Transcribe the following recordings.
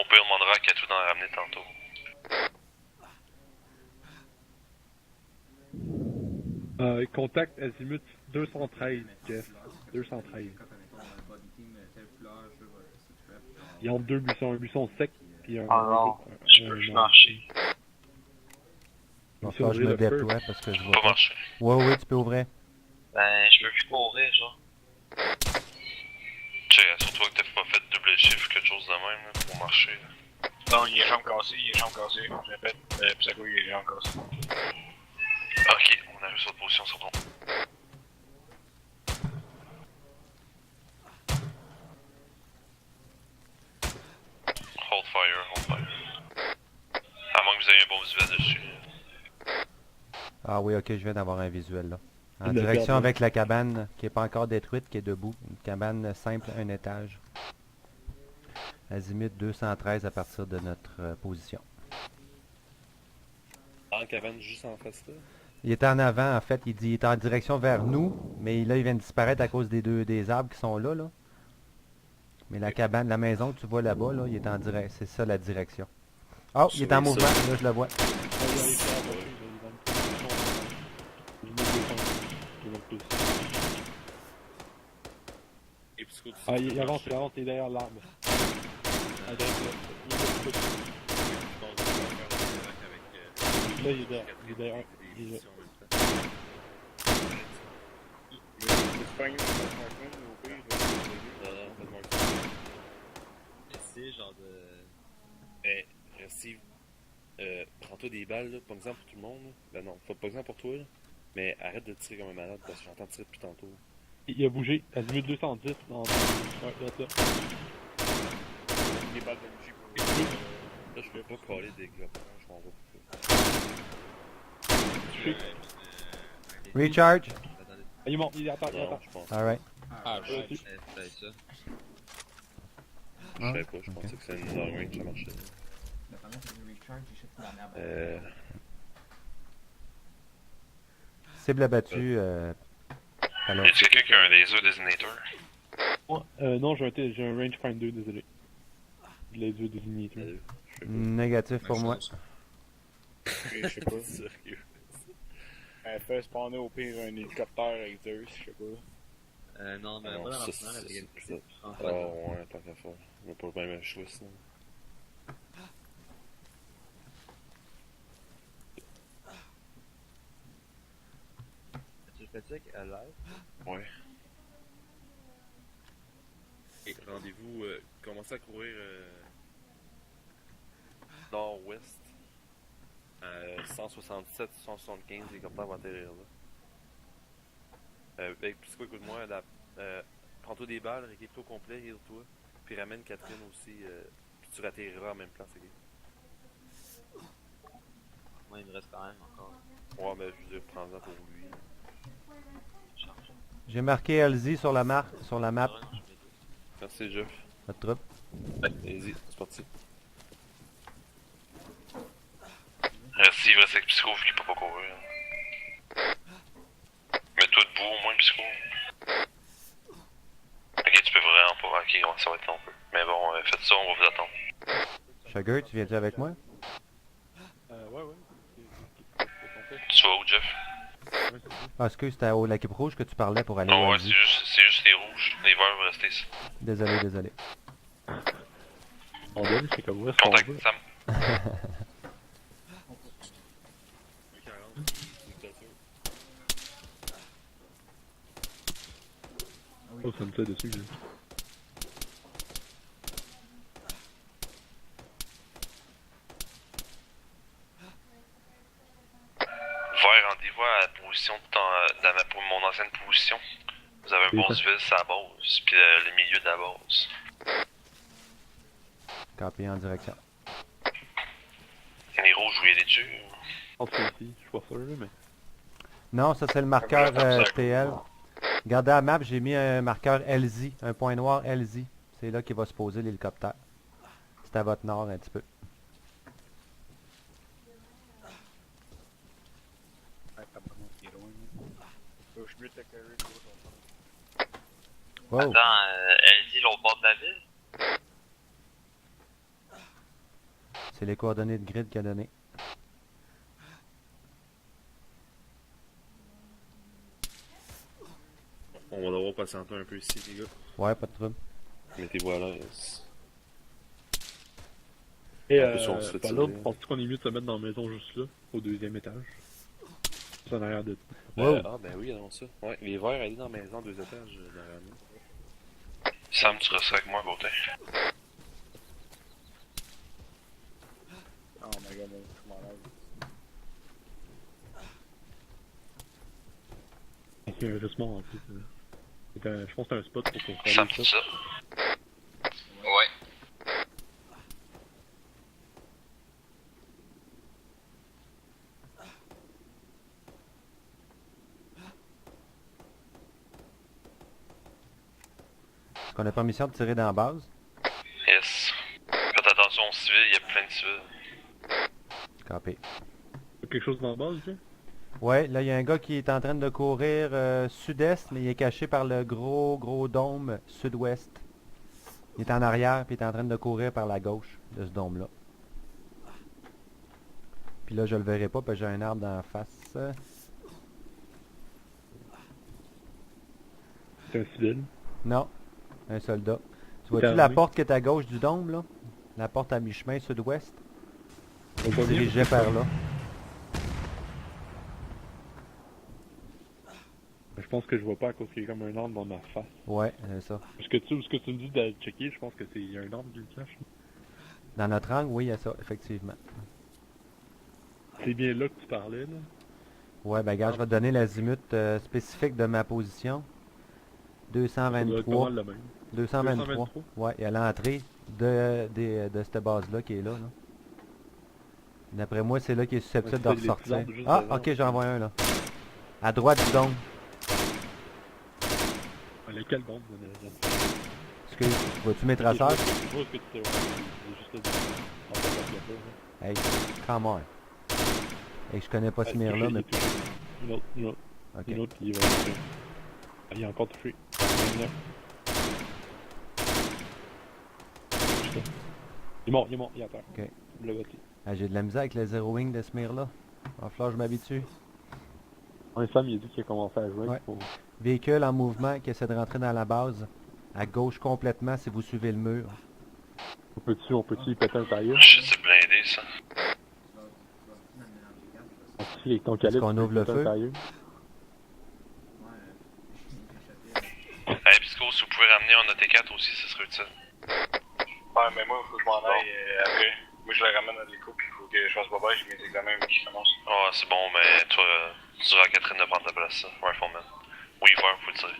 On peut demander à Katou d'en ramener tantôt. Contact Azimut 213, Jeff. 213. Il y a deux buissons, un buisson sec puis un. Ah non, Je peux plus marcher. Bon, ça, je me déploie parce que je vois Pas pas. marcher. Ouais, tu peux ouvrir. Ben, je peux plus courir, genre. Tu sais, surtout que t'as pas fait double chiffre, quelque chose de même, là, pour marcher. Là. Non, il est jambes cassées, je répète, Psycho, il est jambes cassées. Ok, on arrive sur votre position, sur ton. Hold fire, hold fire. À moins que vous ayez un bon visuel dessus. Ah oui, ok, je viens d'avoir un visuel là. En Il l'a direction perdu. avec la cabane qui est pas encore détruite, qui est debout. Une cabane simple, un étage. Azimut 213 à partir de notre position. En cabane juste en face là. Il était en avant, en fait, il est en direction vers nous, mais là, il vient de disparaître à cause des arbres qui sont là, là. Mais la cabane, la maison que tu vois là-bas, là, il est en direct, c'est ça la direction. Oh, il est en mouvement, là, je le vois. Et Psycho, tu sais Ah, que il tu avance, marches. il avance, il est derrière l'arbre. Ah, derrière là, il est derrière, il est derrière, il est là. Essayer genre de. Ben, Steve, prends-toi des balles là, pas exemple pour tout le monde. Là. Ben non, pas exemple pour toi là. Mais arrête de tirer comme un malade parce que j'entends tirer depuis tantôt. Il a bougé, Azimut 210 dans. Ouais, là. Les balles de bougie pour Là, je peux pas coller des gars. Je m'en vais Touché. Recharge. Ah, il est mort, il est à terre, il est à Non, terre. je pense. Alright. Ah, Ouais, je tu- Je savais pas, je pensais que c'était une long range, ça marchait. Cible abattue. Alors, Y a quelqu'un qui a un laser designator? Moi, non, j'ai un rangefinder, désolé. Laser designator. Je sais pas. négatif pour moi. je sais pas. Sérieux. Fait spawner au pire un hélicoptère avec Zeus, je sais pas. Non, mais Non, pas dans ça, l'arsenal avec c'est- une ça. en Ah fait. ouais, tant qu'à faire. On va pas même un choix sinon. Tu le fais-tu avec live? Ouais. Et rendez-vous, commencez à courir nord-ouest. 167, 175 hélicoptères vont atterrir là. Puis c'est quoi, écoute-moi, prends-toi des balles, rééquipe-toi au complet, heal-toi. Puis ramène Catherine aussi, puis tu ratterriras en même place, ok? Moi, il me reste quand même encore. Ouais, mais je veux dire, prends-en pour lui. Charge. J'ai marqué LZ sur la map. Sur la map. Ouais, non, je mets deux. Merci, Jeff. Notre troupe. Allez-y, c'est parti. Reste, il reste avec Psycho vu qu'il peut pas courir. Mets-toi debout au moins, Psycho. Ok, tu peux vraiment pas. Ok, ouais, ça va être long un peu. Mais bon, faites ça, on va vous attendre. Sugar, tu viens-tu avec moi? Ouais. Tu vas où, Jeff? Ah, excuse, c'était au l'équipe rouge que tu parlais pour aller Non, au ouais, LZ. c'est juste les rouges. Les verts vont rester ici. Désolé. On donne, c'est comme où est-ce qu'on Contact va. Sam. Oh, ça me tire dessus, là. Vert, rendez-vous à la position pour mon ancienne position. Vous avez un bon visuel sur la base, puis le milieu de la base. Capé en direction. Et les rouges, vous y allez dessus? Je pense que c'est ici, je suis pas sûr, là, mais. Non, ça c'est le marqueur TL. Regardez la map, j'ai mis un marqueur LZ, un point noir LZ. C'est là qu'il va se poser l'hélicoptère. C'est à votre nord un petit peu. Je suis mieux de te carrer, Wow. Attends, elle dit l'autre bord de la ville? C'est les coordonnées de grid qu'il a donné. On va devoir patienter un peu ici, les gars. Ouais, pas de trouble. Mettez-vous à l'aise. Et En plus, on se fait pas là, tirer. penses-tu qu'on est mieux de se mettre dans la maison juste là, au deuxième étage? C'est en arrière de Wow. Ah, ben oui, alors ça. Ouais, les verres, allez dans la maison 2 étages derrière nous. Sam, tu restes avec moi à côté. Oh my god, moi, je m'en lève. Il y a un restaurant en plus. Je pense que c'est un spot pour qu'on Sam, fasse c'est ça. ça? Ouais. Est-ce qu'on a permission de tirer dans la base? Yes. Faites attention aux civils, il y a plein de civils. Capé. Quelque chose dans la base, tiens? Ouais, là, il y a un gars qui est en train de courir sud-est, mais il est caché par le gros dôme sud-ouest. Il est en arrière, puis il est en train de courir par la gauche de ce dôme-là. Puis là, je le verrai pas, parce que j'ai un arbre dans la face. C'est un civil. Non, un soldat. Tu Il vois-tu est la armé. porte qui est à gauche du dôme, là? La porte à mi-chemin sud-ouest? On va Il bien, dirigeait parce que par là. Je pense que je vois pas à cause qu'il y a comme un arbre dans ma face. Ouais, c'est ça. Ce que tu me dis de checker, je pense que c'est il y a un arbre qui le cache. Dans notre angle, oui, il y a ça, effectivement. C'est bien là que tu parlais, là. Ouais, ben gars, je vais te donner l'azimut spécifique de ma position. Ça doit être pas 223. mal le même. 223. 223. Ouais, il y a l'entrée de cette base-là qui est là. D'après moi, c'est là qu'il est susceptible de Ouais, c'est les petits ressortir. arbres juste Ah, devant. ok, j'en vois un là. À droite du dôme. Lequel bon? Excuse, vois-tu mes traceurs? Je vois ce que tu sais, ouais. C'est juste là. En fait, ça fait pas, Hey, come on. Hey, je connais pas ce mire-là, mais... Une autre, une autre. Ok. Une autre, puis il va toucher. Ah, il est encore touché. Il est là. Il est mort, il est à terre. Ok. Le bâti. Ah, j'ai de la misère avec le zero wing de ce mire-là. Il va falloir que je m'habitue. Ouais, Sam, il a dit qu'il a commencé à jouer. Ouais. Faut... Véhicule en mouvement qui essaie de rentrer dans la base. À gauche complètement si vous suivez le mur. On peut-tu y péter un tailleur? Shit, c'est blindé ça. Si, avec ton calibre, qu'on tu peux ouvre le péter un feu? tailleur? Hey, Pisco, si vous pouvez ramener un AT4 aussi, ce serait utile. Ouais, mais moi, faut que je m'en aille après. Moi, je le ramène à l'écho, puis il faut que je fasse pas j'ai mes examens qui commencent. Ah, c'est bon, mais toi, tu diras à Catherine de prendre ta place, ça. Rifleman. Weaver, faut le dire.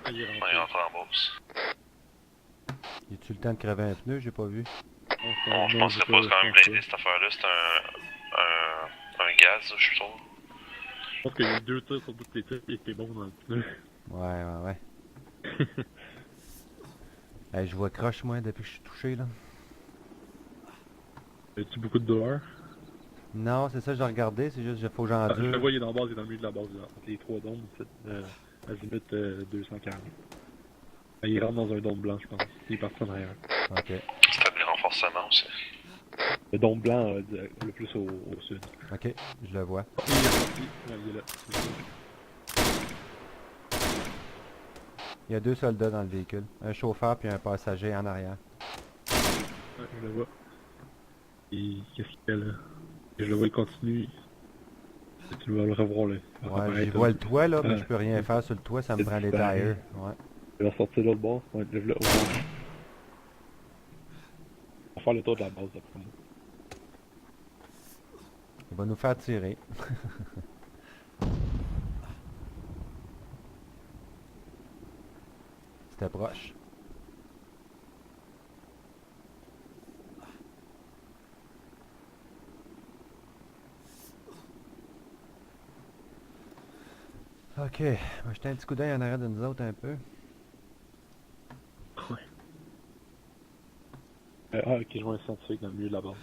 Ah, il est rentré. Ouais, il rentre en bourse. Y a-tu le temps de crever un pneu? J'ai pas vu. Bon, je penserais pas, c'est quand même blindé cette affaire-là. C'est un gaz, je suis sûr. Je pense qu'il y a eu 2 tirs sur toutes les tirs, et c'était bon dans le pneu. Ouais. Hey, je vois croche moi depuis que je suis touché là. As-tu beaucoup de douleur? Non, c'est ça que j'ai regardé, c'est juste qu'il faut que Je le j'endure. vois, il est dans la base, il est dans le milieu de la base, là, entre les 3 dômes, azimut 240. Ah, il rentre dans un dôme blanc, je pense. Il est parti en arrière. Ok. C'était des renforcements aussi. Le dôme blanc, le plus au sud. Ok, je le vois. Il est sorti. Ouais, il est là. Il y a 2 soldats dans le véhicule. Un chauffeur puis un passager en arrière. Ouais, je le vois. Et qu'est-ce qu'il fait là? Et je le vois, il continue. Tu vas le revoir là. Il va Ouais, apparaître, j'y là. vois le toit là, mais Ouais. je peux rien faire sur le toit, ça me C'est prend les disparu. tires. Ouais. Il va sortir de l'autre bord. Ouais, lève-le au bord. On va faire le tour de la base d'après moi. Il va nous faire tirer. C'était proche. Ok, on va jeter un petit coup d'œil en arrière de nous autres un peu. Ah, ok, je vois un scientifique dans le milieu de la base.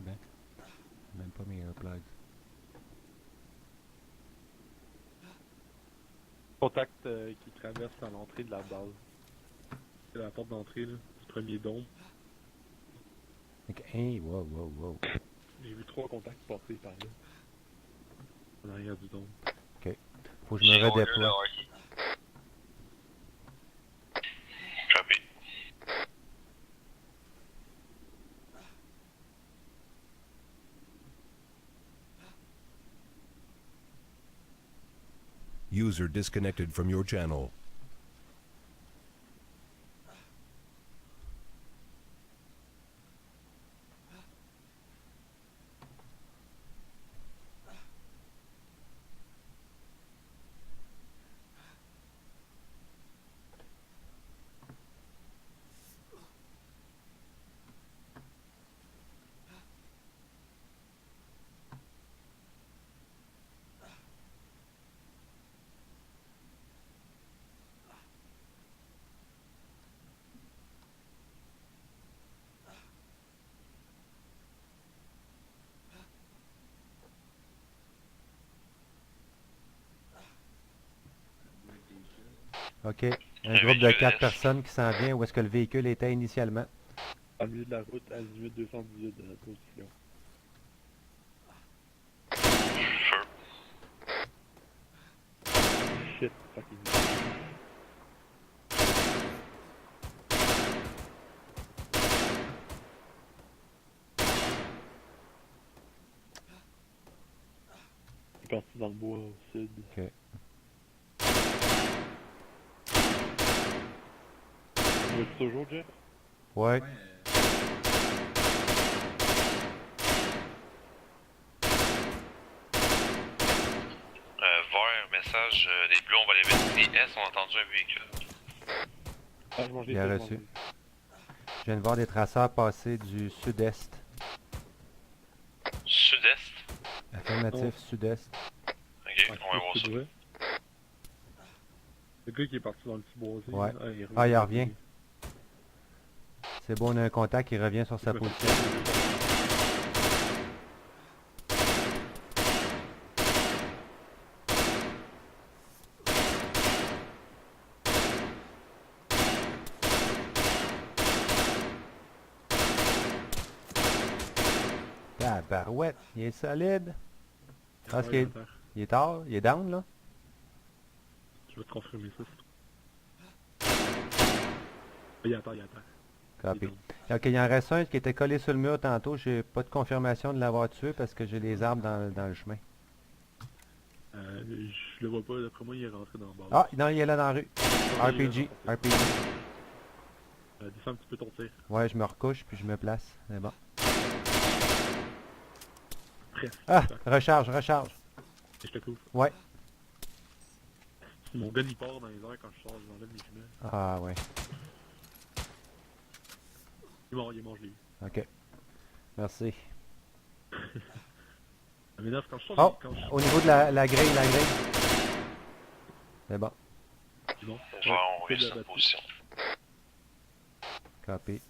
ben. Même pas mes AirPlugs. Contact qui traverse à l'entrée de la base. C'est la porte d'entrée là, du premier dôme. Ok, hey, wow, wow, wow. J'ai vu 3 contacts passer par là. En arrière du dôme. Faut que je me redéploie. Copy. User disconnected from your channel. Ok, un groupe de 4 personnes qui s'en vient où est-ce que le véhicule était initialement. Au milieu de la route, azimut 218 de la position. Feu. Shit, fucking. Il est parti dans le bois au sud. Ok. Tu vois toujours, Jeff? Ouais. Vert, message, les bleus, on va les mettre. Les S ont entendu un véhicule. Ah, je mange des Bien choses, reçu. je mange Je viens de voir des traceurs passer du sud-est. Sud-est. Affirmatif, sud-est. Ok, des- on va voir c'est ça. vrai. Le gars qui est parti dans le petit boisé. Ouais. Ah, il revient. Ah, il revient. C'est bon, on a un contact, il revient sur sa position. Ah, barouette, il est solide. Ah, est-ce qu'il est... Il est tard, il est down là? Je vais te confirmer ça. Il attend, il attend. Copy. Il est Ok, il en reste un qui était collé sur le mur tantôt. J'ai pas de confirmation de l'avoir tué parce que j'ai des arbres dans le chemin. Je le vois pas, d'après moi il est rentré dans le bar. Ah, non, il est là dans la rue. Ah, il est RPG, là, RPG. descends un petit peu ton tir. Ouais, je me recouche puis je me place. C'est bon. Presque. Ah, recharge, recharge. Je te couvre. Ouais. Mon gun il part dans les airs quand je sors, je m'enlève mes fumées. Ah, ouais. Il est mort, je l'ai eu. Ok. Merci. Ça m'énerve quand je sors, Oh, quand je... au niveau de la grille, la grille. C'est bon. C'est bon. Vert, on c'est revient de sur la la position. Copy.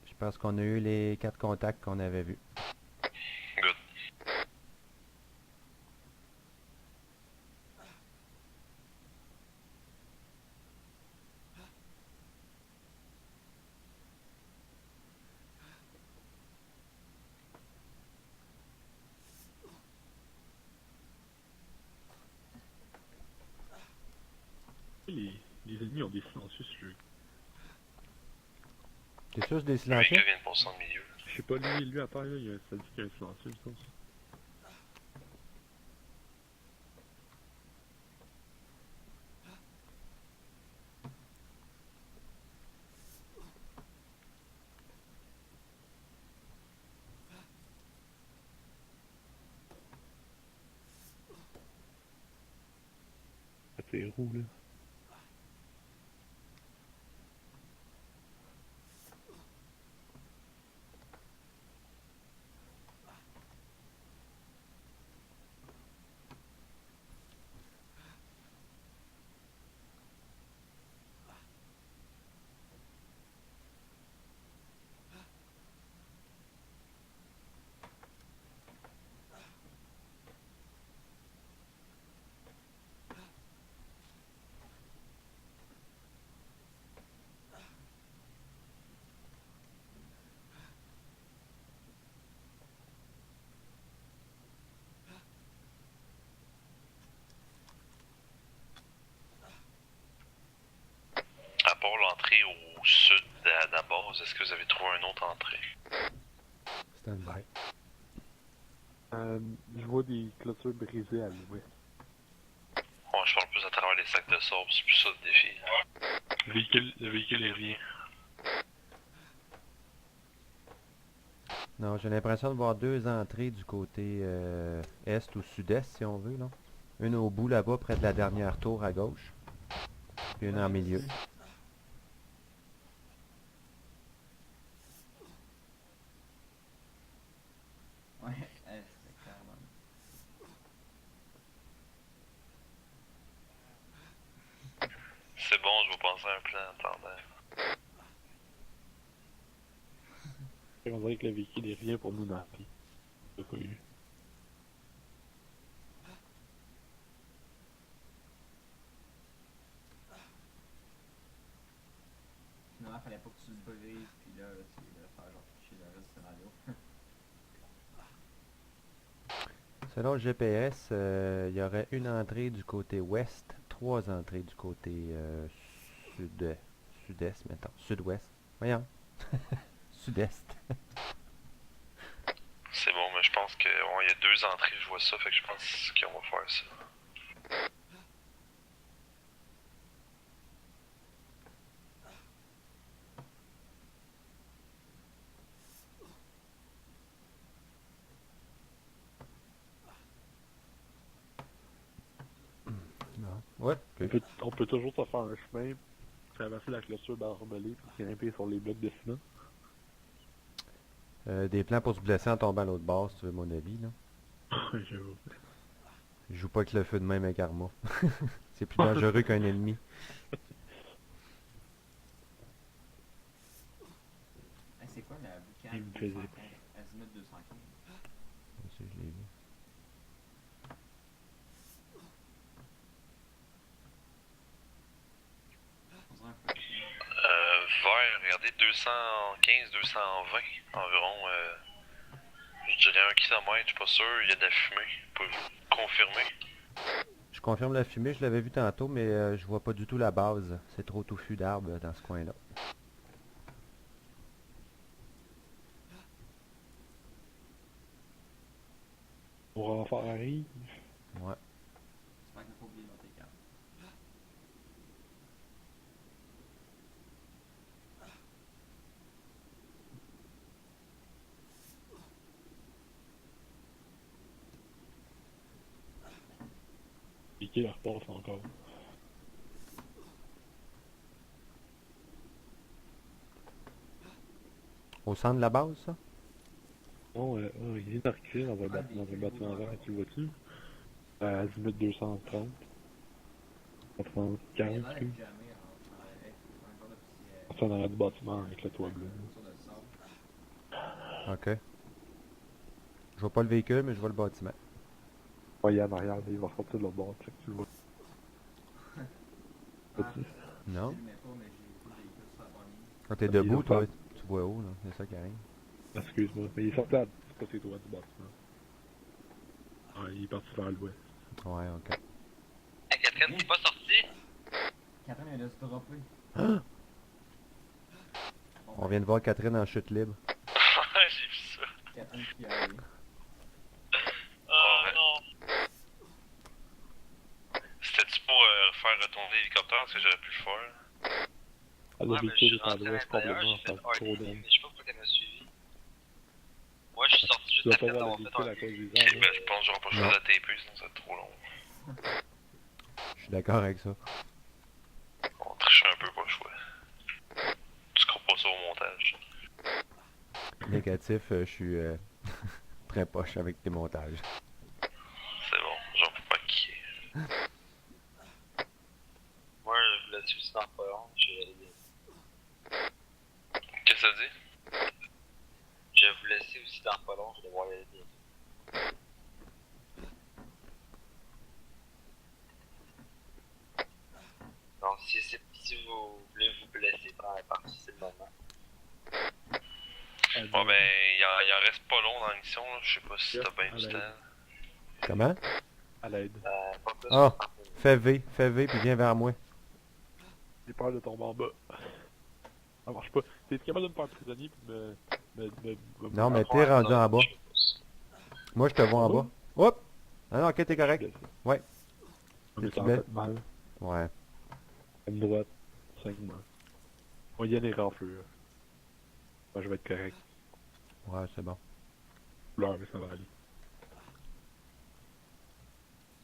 Je pense qu'on a eu les 4 contacts qu'on avait vus. Good. Les ennemis ont des silencieux sur le jeu. T'es sûr que c'est des Le silencieux? véhicule vient de passer en milieu. Je sais pas, lui à terre, là, ça dit qu'il y a un silencieux, je pense. C'est roux, là. sud de la base. Est-ce que vous avez trouvé une autre entrée? Stand by. Je vois des clôtures brisées à l'ouest. Ouais, je parle plus à travers les sacs de sable, c'est plus ça le défi. Le véhicule est rien. Non, j'ai l'impression de voir deux entrées du côté est ou sud-est, si on veut, là. Une au bout là-bas, près de la dernière tour à gauche. Puis une en milieu. Ouais, c'est clairement. C'est bon, je vais penser à un plan en attendant. On dirait que le véhicule est rien pour nous dans la vie. J'ai pas eu. Finalement, fallait pas que tu le brises, puis là, tu vas faire genre toucher le reste du scénario. Selon le GPS, il y aurait une entrée du côté ouest, trois entrées du côté sud-est, mettons. Sud-ouest. Voyons. Sud-est. C'est bon, mais je pense que il y a deux entrées, je vois ça, fait que je pense qu'on va faire ça. Non. Ouais. On peut toujours se faire un chemin, traverser la clôture barbelée, puis grimper sur les blocs de ciment. Des plans pour se blesser en tombant à l'autre bord, si tu veux mon avis, là. J'avoue. Je joue pas avec le feu de même avec Arma. C'est plus dangereux qu'un ennemi. Hey, c'est quoi la boucane Il me faisait 215? Azimut 215. Ça, je l'ai vu. On dirait un peu. Vert, regardez, 215, 220 environ. Je dirais 1 kilomètre, je suis pas sûr, il y a de la fumée. Pouvez-vous confirmer? Je confirme la fumée, je l'avais vu tantôt, mais je vois pas du tout la base. C'est trop touffu d'arbres dans ce coin-là. Pour renfort arrive. Ouais. J'espère qu'il faut oublier notre écart. Le véhicule repasse encore. Au centre de la base, ça? Non, il vient d'arriver dans un bâtiment vert, tu le vois-tu? Azimut 230. 30, Il a 40, l'air tu d'être jamais un genre de petit. C'est en arrière du bâtiment avec le toit bleu. Sur le sable. Ok. Je vois pas le véhicule, mais je vois le bâtiment. Ouais, il est en arrière, il va sortir de l'autre bord, tu sais que tu le vois. Petit. Non? Je le mets pas, mais j'ai vu le véhicule sur la bonne ligne. Quand t'es Il debout, va toi, faire- tu vois où, là? C'est ça qui arrive. Excuse-moi, mais il est sorti à du côté droit du bâtiment. Ah, il est parti vers l'ouest. Ouais, ok. Hey, Catherine, t'es pas sorti? Catherine, elle a se dropper. Hein? Bon, On vient de voir Catherine en chute libre. J'ai vu ça. Catherine qui a allé. Oh non. C'était-tu pour faire retourner l'hélicoptère, parce que j'aurais pu le faire? Ah, le Ouais, mais je véhicule suis est à rentré à l'ouest l'intérieur, complètement, j'ai fait ça trop RD, d'homme. mais je sais pas pourquoi t'as m'a suivi. Moi, je suis sorti Tu juste dois après pas voir d'avoir le fait véhicule un à cause des Ok, arbres. ben je pense que j'aurai pas le choix Non. de la taper, sinon ça va être trop long. Je suis d'accord avec ça. On triche un peu, pas le choix. Tu crois pas ça au montage? Négatif, je suis très poche avec tes montages. C'est bon, j'en peux pas qui est. Moi, je voulais aussi dans le forum, Qu'est-ce que ça dit? je vais vous laisser aussi dans pas long, je vais devoir y aller bientôt. Donc, si vous voulez vous blesser pendant la partie, c'est le moment. Bon ben, il en reste pas long dans l'émission, là. Je sais pas si t'as bien du à temps. l'aide. Comment? À l'aide. Pas plus Ah. que 30 minutes. Fais V, puis viens vers moi. J'ai peur de tomber en bas. Ça marche pas. T'es capable de me faire prisonnier pis me Non, mais t'es rendu en bas. Moi, je te vois en bas. Hop! Ah non, ok, t'es correct. Ouais. Mais C'est ça en bête. fait mal. Ouais. Une droite. 5 mois. On y a les renfleurs. Moi, je vais être correct. Ouais, c'est bon. L'heure, mais ça va aller.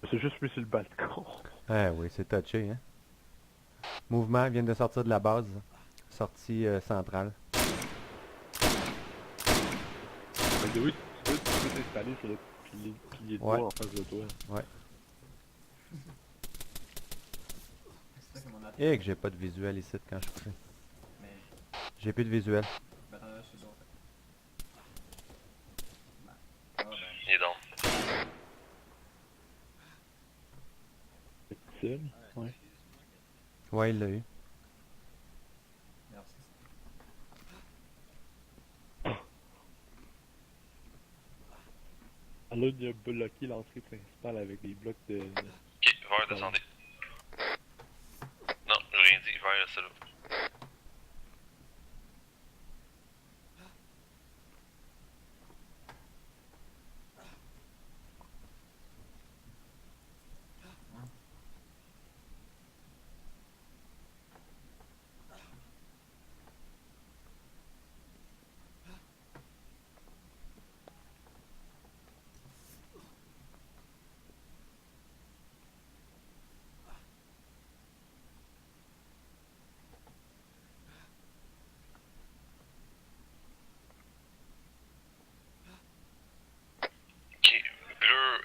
C'est juste mis sur le balcon. Ah oui, c'est touché, hein. Mouvement vient de sortir de la base. Sortie centrale. Mais oui, tu peux t'installer sur le pilier de Ouais. bois en face de toi. Ouais. C'est ça que mon attaque. Et que j'ai pas de visuel ici quand je fais. Mais. J'ai plus de visuel. Ben, attends, là, je suis d'autres. Ben. Ah, ben. Il est dans. T'es seul? Ouais. Ouais, il l'a eu. Merci. Ah, là, il a bloqué l'entrée principale avec des blocs de... Ok, vert, descendez. Non, j'ai rien dit, vert, restez là. Ok, bleu,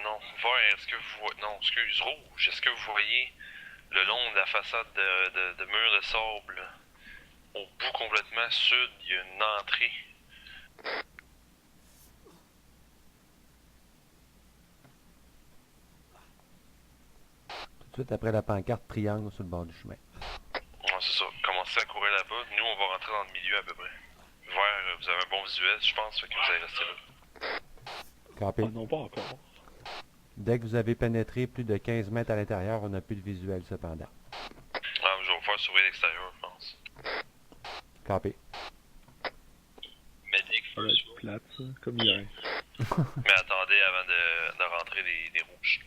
non, vert, est-ce que vous voyez, non, excuse, rouge, est-ce que vous voyez le long de la façade de mur de sable, au bout complètement sud, il y a une entrée. Tout de suite après la pancarte triangle sur le bord du chemin. Ouais, c'est ça, commencez à courir là-bas, nous on va rentrer dans le milieu à peu près. Vert, vous avez un bon visuel, je pense, fait que vous allez rester là. Campé. Ah non, pas encore. Dès que vous avez pénétré plus de 15 mètres à l'intérieur, on n'a plus de visuel cependant. Ah, je vais vous faire surveiller l'extérieur, je pense. Campé. Medic Ça va first être row. plate, ça, comme hier. Mais attendez avant de rentrer des rouges.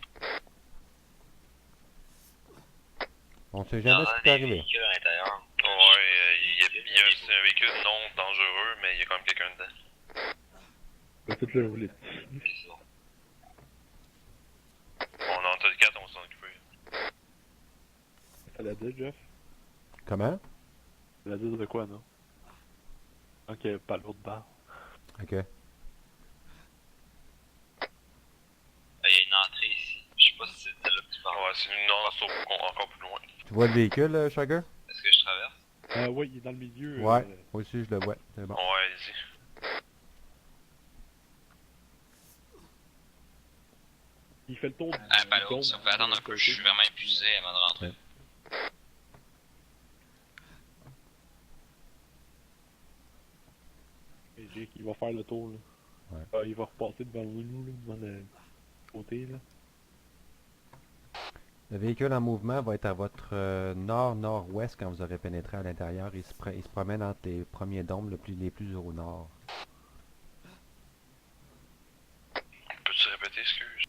On sait Il y jamais en ce a qui peut des arriver. véhicules à l'intérieur. Ouais, c'est un véhicule non dangereux, mais il y a quand même quelqu'un dedans. On va tout le rouler. C'est ça. On est entre les quatre, on va s'en occuper. Ça l'a dit, Jeff? Comment? Ça l'a dit de quoi, non? Ok, pas l'autre barre. Ok. Il y a une entrée ici. Je sais pas si c'est celle-là que tu parles. Ouais, c'est une non, c'est encore plus loin. Tu vois le véhicule, Sugar? Est-ce que je traverse? Ouais, il est dans le milieu. Ouais. Moi aussi, je le vois. C'est bon. Ouais, allez-y. Il fait le tour du Pas dôme. l'autre, ça peut attendre un peu. Je suis vraiment épuisé avant de rentrer. Ouais. Et Jake, il va faire le tour, là. Ouais. Il va repasser devant nous, là, devant le côté, là. Le véhicule en mouvement va être à votre nord-nord-ouest quand vous aurez pénétré à l'intérieur. Il se promène entre les premiers dômes les plus au nord. Peux-tu répéter, excuse?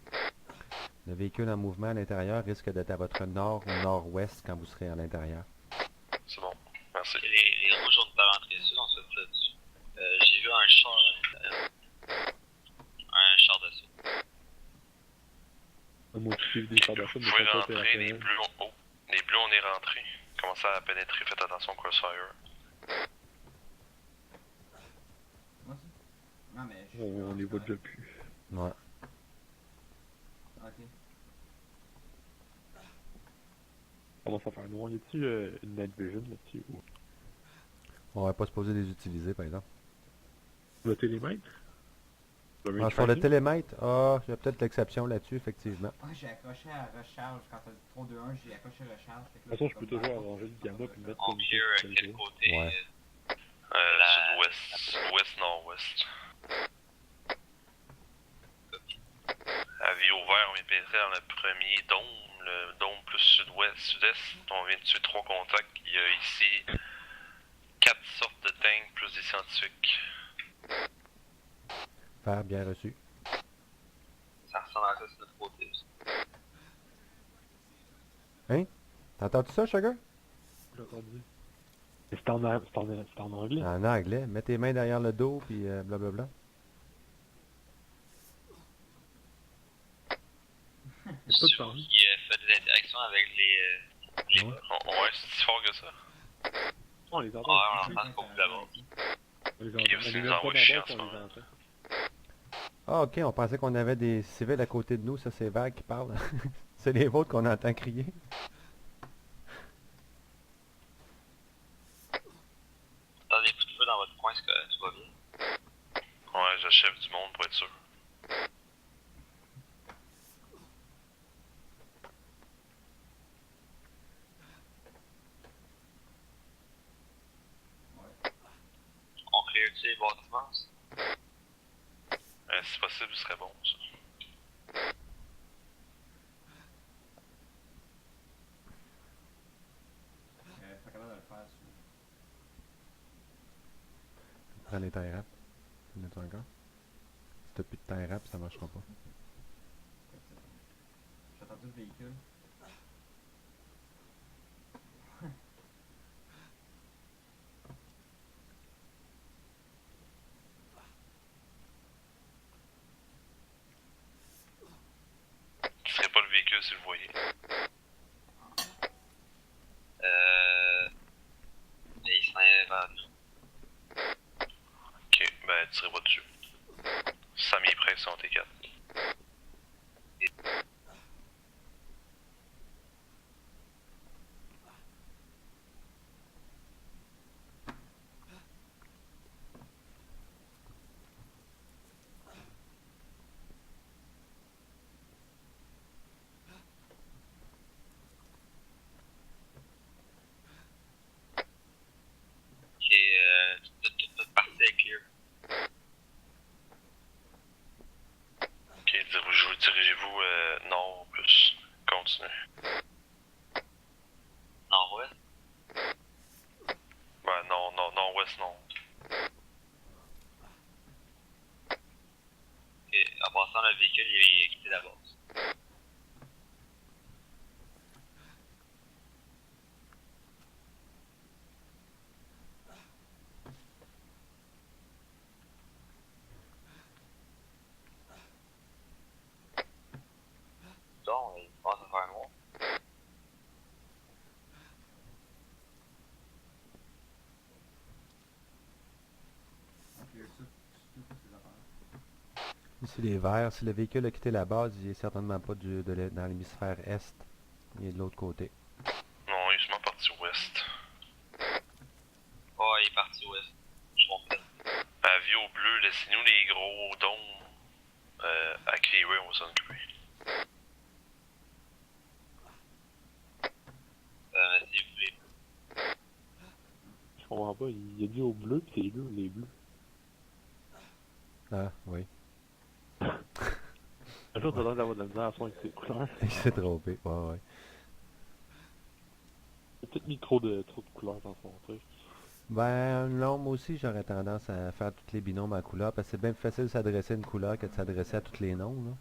Le véhicule en mouvement à l'intérieur risque d'être à votre nord ou nord-ouest quand vous serez à l'intérieur. C'est bon, merci. Les rouges ont pas rentré dessus, on se fait là-dessus. J'ai vu un char à l'intérieur. Un char d'assaut. Moi, j'ai vu des chars d'assaut, Vous mais pouvez ils sont pas rentrer, les opérationnels. bleus, oh, les bleus on est rentrés. Commencez à pénétrer, faites attention au crossfire. Moi aussi. Non, mais. je suis On les voit correct. déjà plus. Ouais. Ok. Comment ça faire noir? Y a-tu une night vision là-dessus? Ou On va pas supposé les utiliser, par exemple. le télémètre? Le Ah, range sur le tracking? télémètre, il y a peut-être l'exception là-dessus, effectivement. Ah, j'ai accroché à recharge. Quand t'as dit trop 2-1, j'ai accroché recharge. Fait que De là, toute façon, je peux c'est comme toujours ça. arranger le gamma et le mettre En comme pied, ça. à quel côté? Ouais. Sud-ouest, nord-ouest. Avis ouvert, on vient de pénétrer dans le premier dôme, le dôme plus sud-ouest, sud-est. On vient de tuer 3 contacts. Il y a ici 4 sortes de tanks plus des scientifiques. Faire bien reçu. Ça ressemble à ça sur notre côté aussi. T'entends-tu ça, Sugar? J'ai entendu. Mais c'était en anglais. En anglais. Mets tes mains derrière le dos, puis blablabla. C'est pas de Sur parler. qui fait des interactions avec les Ouais. bots. Ouais, c'est si fort que ça. On les Ouais, entend. on entend beaucoup d'abord. On les Ok, entend. On c'est est une même pas envoie dans chiant la en ce on les moment. entend. Ah, ok, on pensait qu'on avait des civils à côté de nous. Ça, c'est Vague qui parle. C'est les vôtres qu'on entend crier. T'as des coups de feu dans votre coin, est-ce que tout va bien? Ouais, j'achève du monde pour être sûr. On clear-tu les bâtiments? Si possible, ce serait bon, ça. Pas capable de le faire sur. Prends les tie wraps. T'en as encore? Si t'as plus de tie wraps, ça marchera pas. J'ai entendu le véhicule. Qui serait pas le véhicule si vous le voyez. Et il s'en est vers nous. Ok, ben tu serais pas dessus. Samy est prêt, c'est en T4. Ok, toute notre partie est clear. Ok, dirigez-vous nord plus. Continuez. Nord-ouest. Ben non, nord-ouest, non. Ok, en passant, le véhicule, il est quitté la base. Donc, il passe à faire noir. On clear ça, toutes ces affaires. Ici, les verts. Si le véhicule a quitté la base, il est certainement pas dans l'hémisphère est. Il est de l'autre côté. Non, il est sûrement parti ouest. Oh, il est parti ouest. Je comprends. Avio bleu, laissez-nous les gros dômes à clearer, on va s'en occuper. Si vous voulez. Je comprends pas. Il a dit au bleu, pis c'est bleu, les bleus. Ah, oui. Un jour, t'as l'air d'avoir de la misère à faire avec ces couleurs. Il s'est trompé. Ouais, ouais. Il a peut-être mis trop de couleurs dans son truc. Ben non, moi aussi j'aurais tendance à faire tous les binômes en couleur parce que c'est bien plus facile de s'adresser à une couleur que de s'adresser à tous les noms. Là.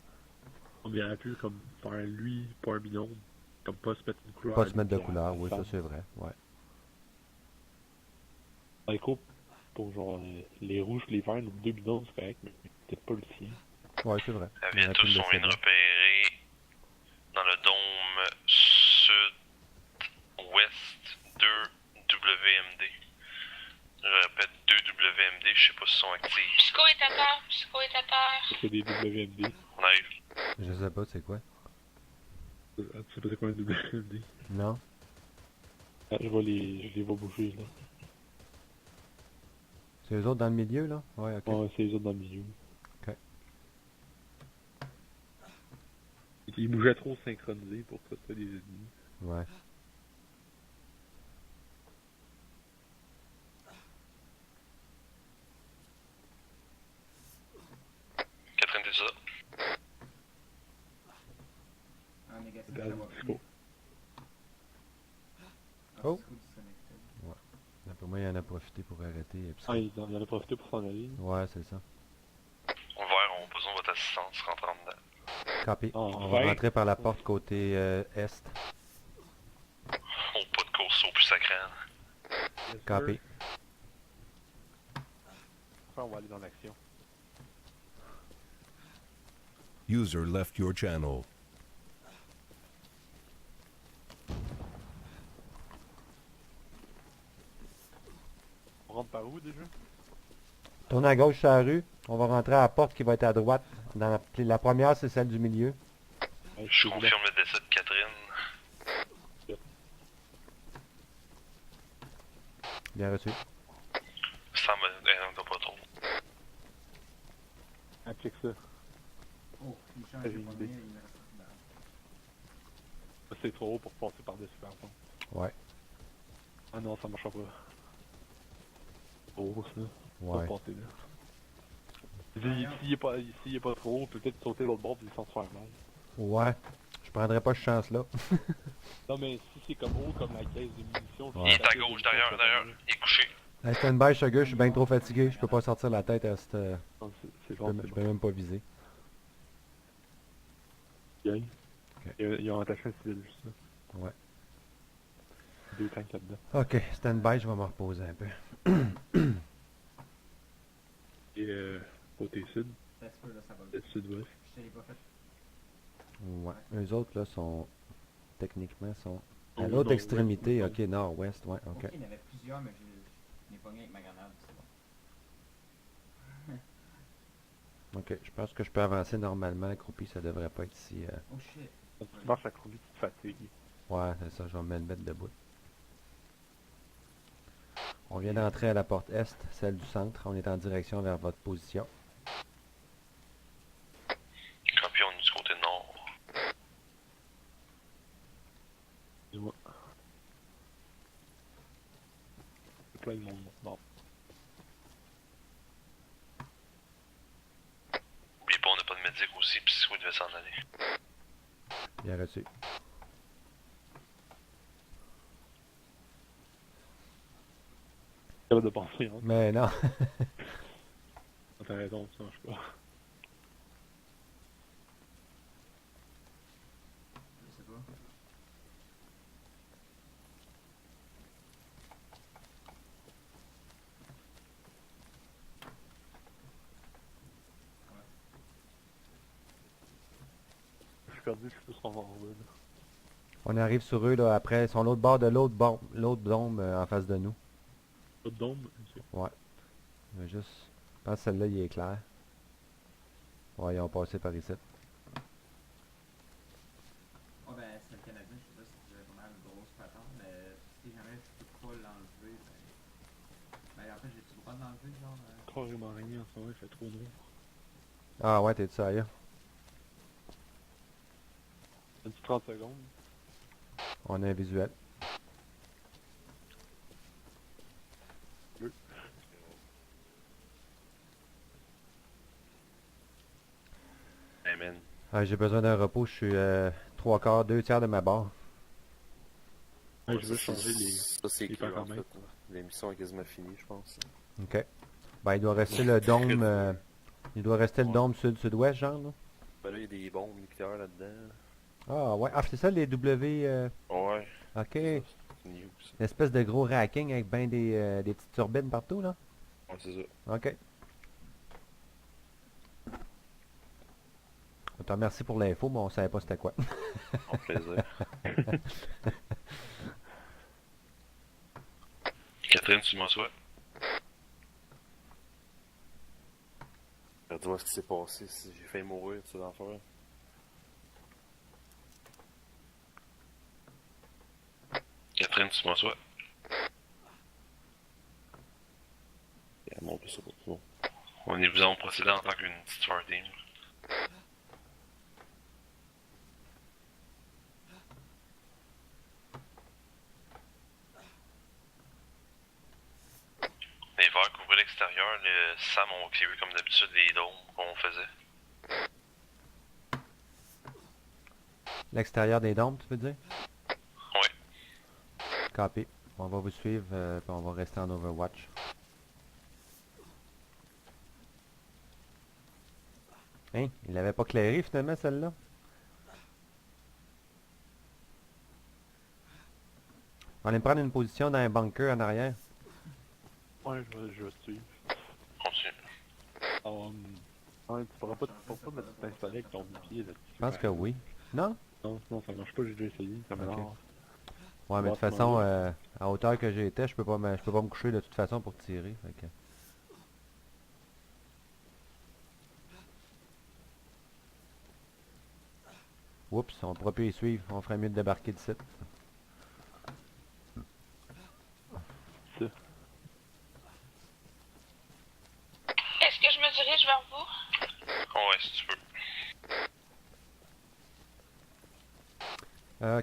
On aurait pu comme faire lui, pas un binôme. Comme pas se mettre une couleur. Pas à se mettre de lui, puis à couleur, la oui, ça femme. c'est vrai. Ouais. Écho, pour genre les rouges et les verts, nos deux binômes, c'est correct, mais peut-être pas le sien. Ouais, c'est vrai. La On aurait pu tous le sont laisser une là. repérée dans le dôme sud-ouest 2 WMD. Je répète 2 WMD, je sais pas s'ils sont actifs. Psycho est à terre, Psycho est à terre. C'est des WMD. On arrive. Je sais pas c'est quoi. Tu sais pas c'est quoi un WMD? Non? Ah, je les vois bouger là. C'est eux autres dans le milieu là? Ouais, ok. Ouais, c'est les autres dans le milieu. Ok. Ils bougeaient trop synchronisés pour que ce soit des ennemis. Ouais. Catherine, t'es ça? En négatif, Regarde, ça va Psycho. plus. Oh. Psycho disconnected. Un peu Moi, il en a profité pour arrêter. Et puis ça. Ah, il en a profité pour s'en aller. Ouais, c'est ça. Vert, on a besoin de votre assistance, rentrant dedans. Copy. Ah, On va vert. rentrer par la porte côté est. Oh, pas de course au plus sacrant. Yes, Copy. sir. Enfin, on va aller dans l'action. User left your channel. On rentre par où déjà? Tourne à gauche sur la rue. On va rentrer à la porte qui va être à droite. Dans la première, c'est celle du milieu. Ouais, Je c'est là. confirme le décès de Catherine. Bien reçu. Ça me pas trop. Ah, check ça. Oh, il change J'ai de une premier, idée. il me reste une balle. Ça, c'est trop haut pour passer par-dessus par contre. Ouais. Ah non, ça marchera pas. Trop haut ça. Ouais. Pas passer là. S'il est pas trop haut, on peut peut-être sauter l'autre bord et sans se faire mal. Ouais. Je prendrais pas cette chance-là. Non mais si c'est comme haut comme la caisse de munitions, Ouais. Il est à gauche, derrière. Il est couché. Hey, stand-by, Sugar, je suis bien trop fatigué. Je peux pas sortir la tête à cette... Non, c'est Je bon, peux, c'est je bon. peux même pas viser. Bien. Ok. Ils ont attaché un civil juste là. Ouais. 2 tanks là-dedans. Ok, stand-by, je vais me reposer un peu. Et côté sud, Ça se peut, là, ça va le vite. sud-ouest. Je t'ai pas fait. Ouais. Eux autres, là, sont... Techniquement, sont... À Oh, l'autre non, extrémité, ouest, ok, nord-ouest, ouais, ok. Ok, il y en avait plusieurs, mais je n'ai pogné avec ma grenade, c'est bon. Ok, je pense que je peux avancer normalement. Accroupi, ça devrait pas être si... Oh shit. Quand tu marches à croupi, tu te fatigues. Ouais, c'est ça, je vais me mettre debout. On vient d'entrer à la porte est, celle du centre. On est en direction vers votre position. Copy, on est du côté nord. Dis-moi. C'est plein de monde. Non. Oubliez pas, on n'a pas de médic aussi, pis si vous devez s'en aller. Bien reçu. Capable de penser, hein. Mais non. T'as raison, ça marche pas. Je sais pas. Je suis perdu, je sais pas ce qu'on va en là. On arrive sur eux, là, après. Ils sont l'autre bord de l'autre dôme en face de nous. L'autre dôme? Ok. Ouais. Je vais juste... Je pense que celle-là, il est clair. Ouais, ils ont passé par ici. Oh ben, c'est le Canadien, je sais pas si c'est vraiment une grosse patente, mais si jamais je peux pas l'enlever, ben en fait, j'ai-tu le droit de l'enlever, genre? Carrément rien en ce moment, il fait trop noir. Ah ouais, t'es sérieux? Un petit 30 secondes. On a un visuel. Hey man. Ah, j'ai besoin d'un repos. Je suis 3/4, 2/3 de ma barre. Ouais, je veux changer les... Ça, c'est les clair, en paramètres. fait. L'émission est quasiment finie, je pense. Ok. Ben, il doit rester le dôme... il doit rester le dôme sud-sud-ouest, genre, là. Ben là, il y a des bombes nucléaires là-dedans. Ah ouais. Ah, c'est ça, les W... Ouais. Ok. C'est news. Une espèce de gros racking avec ben des petites turbines partout, là. Ouais, c'est ça. Ok. On te remercie pour l'info, mais on savait pas c'était quoi. En plaisir. Catherine, tu m'assois. Dis-moi ce qui s'est passé, si j'ai failli mourir, tu sais, d'enfer. Catherine, tu m'assois. Et elle monte ça pour tout. On est vous en procédé en tant qu'une petite sword team. Les verres couvraient l'extérieur, le Sam ont clearé comme d'habitude les dômes qu'on faisait. L'extérieur des dômes, tu veux dire? Ouais. Copy. On va vous suivre, puis on va rester en Overwatch. Hein? Il l'avait pas clairé finalement celle-là? On va aller prendre une position dans un bunker en arrière. Ouais, je vais te suivre. Continue. Ouais, tu pourras pas t'installer avec ton pied là-dessus. Je pense que oui. Non? Non, non, ça marche pas, j'ai déjà essayé, ça m'énerve. Ok. Ouais, mais de toute façon, à hauteur que j'étais, je peux pas me coucher de toute façon pour tirer. Fait que... Oups, on pourra plus y suivre. On ferait mieux de débarquer d'ici. Est-ce que je me dirige vers vous? Ouais, si tu peux.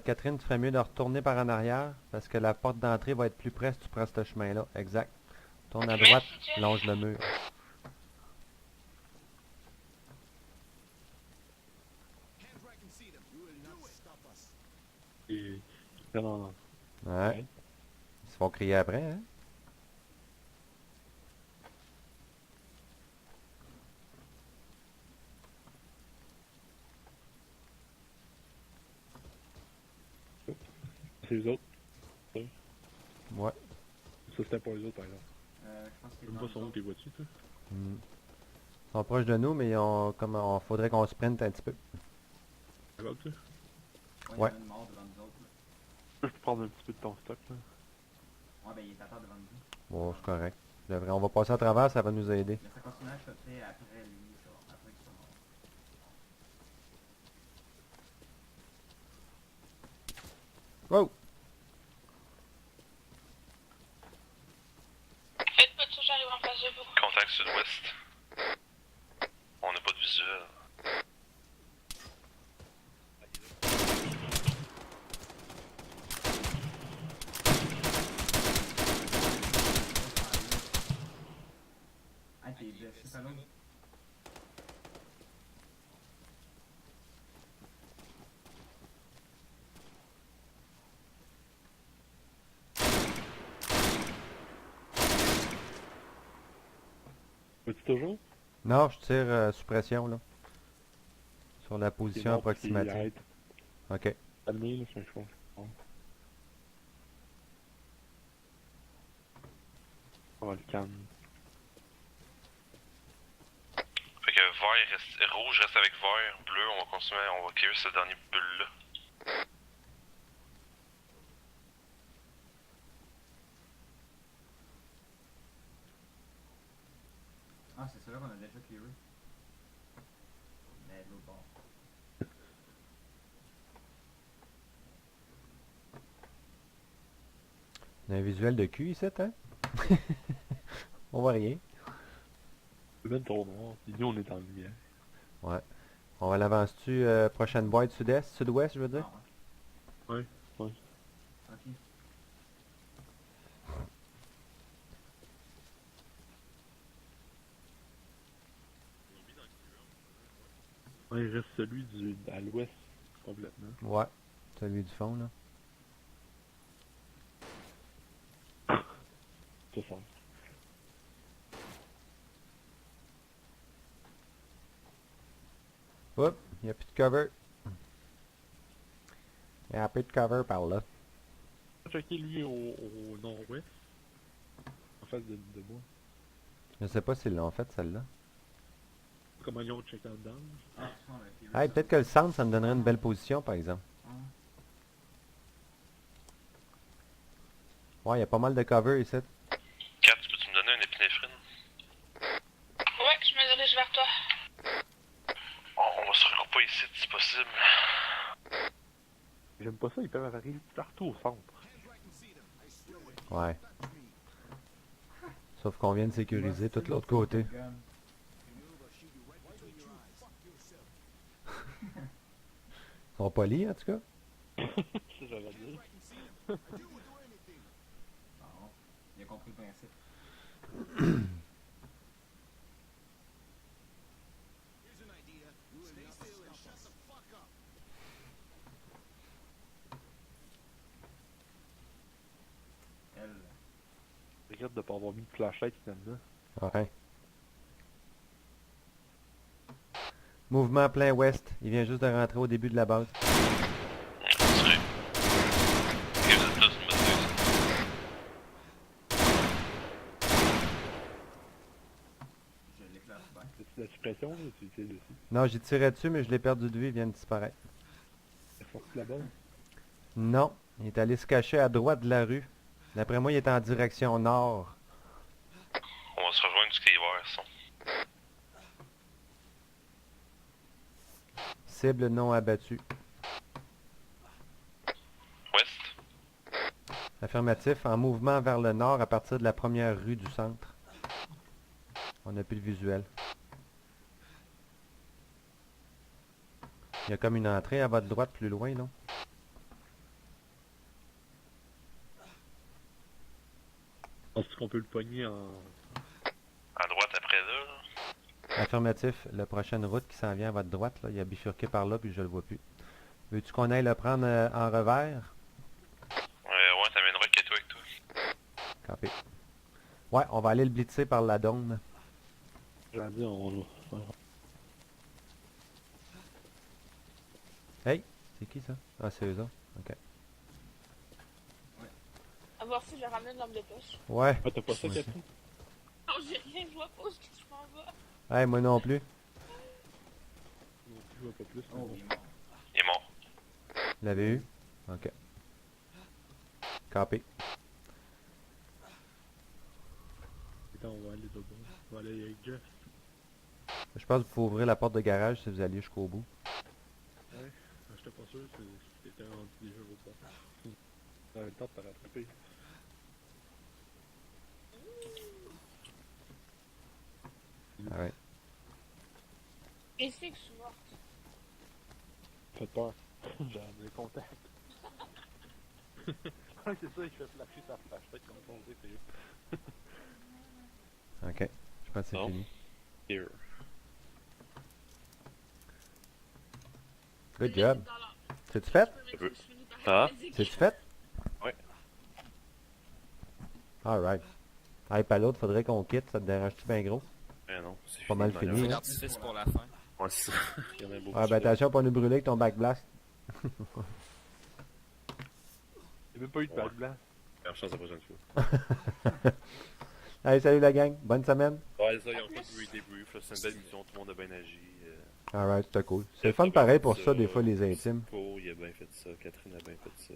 Catherine, tu ferais mieux de retourner par en arrière parce que la porte d'entrée va être plus près si tu prends ce chemin-là. Exact. Tourne à droite, Merci, Jeff. longe le mur. Et... Non. Ouais. Ils se font crier après, hein? C'est les autres. Ouais. Ça c'était pour les autres par exemple. Je pense qu'il Même pas son où t'es vois-tu, toi? Hmm. Ils sont proches de nous, mais on faudrait qu'on sprinte un petit peu. D'accord, tu? Ouais. Il y en a une mort devant nous autres. Là. Je peux prendre un petit peu de ton stock, là. Ouais, ben il est à terre devant nous. Bon, c'est correct. On va passer à travers, ça va nous aider. Mais ça continue à choper après lui, genre, après qu'il soit mort. Wow! Faites pas de ça, j'arrive en face de vous. Contact sud-ouest. On n'a pas de visuel. Ah, t'es blessé, pas loin. Vois-tu toujours? Non, je tire sous pression, là. Sur la C'est position bon, approximative. puis arrête. Ok. Calmez, là, c'est un choix. On va le calme. Fait que vert reste, rouge reste avec vert, bleu, on va continuer, on va clear ce dernier bulle-là. Ah, c'est celui-là qu'on a déjà clearé. Mais de l'autre bord. On a un visuel de cul ici, hein? On voit rien. C'est même trop noir, puis nous on est en lumière. Ouais. On va l'avance-tu prochaine boîte sud-est, sud-ouest, je veux dire? Ah, Ouais. ouais. Ok. Ouais, il reste celui à l'ouest, complètement. Ouais. Celui du fond, là. Ça sent. Oups, il n'y a plus de cover. Il y a plus de cover par là. Checker lui au nord-ouest, en face de moi. Je sais pas s'ils l'ont fait, celle-là. Comment ils ont checké en dedans? Ah, c'est ça, on a clearé Hey, ça. peut-être que le centre, ça me donnerait une belle position, par exemple. Ah. Ouais, il y a pas mal de cover ici. 4, peux-tu me donner un épinéphrine? Ouais, je me dirige vers toi. On va se regrouper ici si possible. J'aime pas ça, ils peuvent arriver partout au centre. Ouais. Sauf qu'on vient de sécuriser tout l'autre côté. Gun. Ils sont polis, en tout cas. Ça, j'allais dire. Bon. Il a compris le principe. regrette de pas avoir mis de flashlight finalement. Ouais. Mouvement plein ouest. Il vient juste de rentrer au début de la base. C'est vrai. Ok, vous êtes là, c'est une bonne idée, Je l'éclaire bien. C'est la suppression là, tu tires dessus. Non, j'ai tiré dessus, mais je l'ai perdu de vue. Il vient de disparaître. C'est sorti là-bas. Non. Il est allé se cacher à droite de la rue. D'après moi, il est en direction nord. ça. On va se rejoindre du Cleaver, son. Cible non abattue. Ouest. Affirmatif. En mouvement vers le nord à partir de la première rue du centre. On n'a plus le visuel. Il y a comme une entrée à votre droite plus loin, non? Penses-tu qu'on peut le pogner en... À droite après là, là. Affirmatif. La prochaine route qui s'en vient à votre droite, là, il a bifurqué par là puis je le vois plus. Veux-tu qu'on aille le prendre en revers? Ouais, t'amèneras Keto avec toi. Campé. Ouais, on va aller le blitzer par la dôme. J'en dis, on... Hey! C'est qui ça? Ah, c'est eux autres. Ok. À voir si je ramène l'homme de poche. Ouais. Ah, t'as pas ça, Ouais. Catherine? Non, j'ai rien, je vois pas où est-ce que je m'en vais. Hey, moi non plus. Non, je vois pas plus. Oh, il est mort. Il est mort. Vous l'avez eu? Ok. Campé. Attends, on va aller de bord. On va aller avec Jeff. Je pense qu'il faut ouvrir la porte de garage si vous alliez jusqu'au bout. Ouais, j'étais pas sûr si c'était rendu déjà au port. On avait le temps de te rattraper. Alright. Et c'est que je suis morte. Faites peur. J'ai des contacts. Ouais, c'est ça, il fait flasher sa flashlight comme on dit, c'est Ok. Je pense que c'est Non. fini. Here. Good job. C'est-tu fait? Ah? C'est-tu fait? Ouais. Alright. Hey, pas l'autre, faudrait qu'on quitte, ça te dérange-tu bien gros? Eh non, c'est Pas mal de fini, manière. hein? L'artifice pour la fin. Ouais, c'est ça. Il y en a beaucoup. Ah ben attention pour nous brûler avec ton back blast. Il n'y a même pas eu de balle blanc. Meilleure chance la prochaine fois. Hey, salut la gang, bonne semaine. Ouais, ça, ils ont fait débrief, là. C'est une belle mission, tout le monde a bien agi. Alright, c'était cool. C'est le fun pareil pour ça, des fois, les intimes. Paul, il a bien fait ça. Catherine a bien fait ça.